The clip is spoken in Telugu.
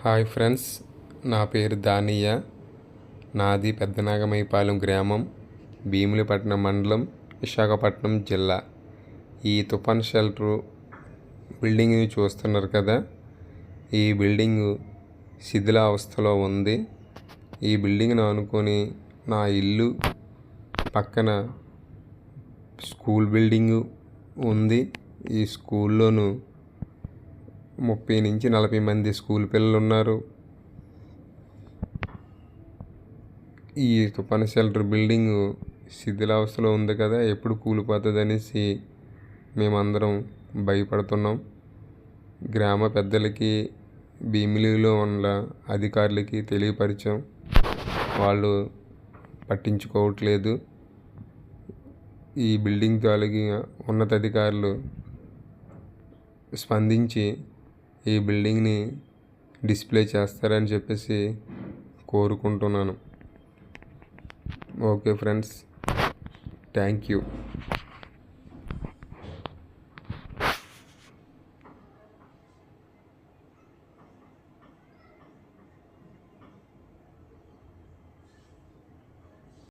హాయ్ ఫ్రెండ్స్, నా పేరు దానియ్య. నాది పెద్దనాగమైపాలెం గ్రామం, భీమునిపట్నం మండలం, విశాఖపట్నం జిల్లా. ఈ తుఫాన్ షెల్టర్ బిల్డింగ్ని చూస్తున్నారు కదా. ఈ బిల్డింగు శిథిలావస్థలో ఉంది. ఈ బిల్డింగ్ను ఆనుకొని నా ఇల్లు పక్కన స్కూల్ బిల్డింగు ఉంది. ఈ స్కూల్లోనూ 30 నుంచి 40 మంది స్కూల్ పిల్లలు ఉన్నారు. ఈ తుఫాన్ షెల్టర్ బిల్డింగు శిథిలావస్థలో ఉంది కదా, ఎప్పుడు కూలిపోతుంది అనేసి మేమందరం భయపడుతున్నాం. గ్రామ పెద్దలకి, భీమిలిలో ఉన్న అధికారులకి తెలియపరిచాం. వాళ్ళు పట్టించుకోవట్లేదు. ఈ బిల్డింగ్ తాలూకు ఉన్నతాధికారులు స్పందించి ఈ బిల్డింగ్ని డిస్ప్లే చేస్తారని చెప్పేసి కోరుకుంటున్నాను. Okay friends, thank you.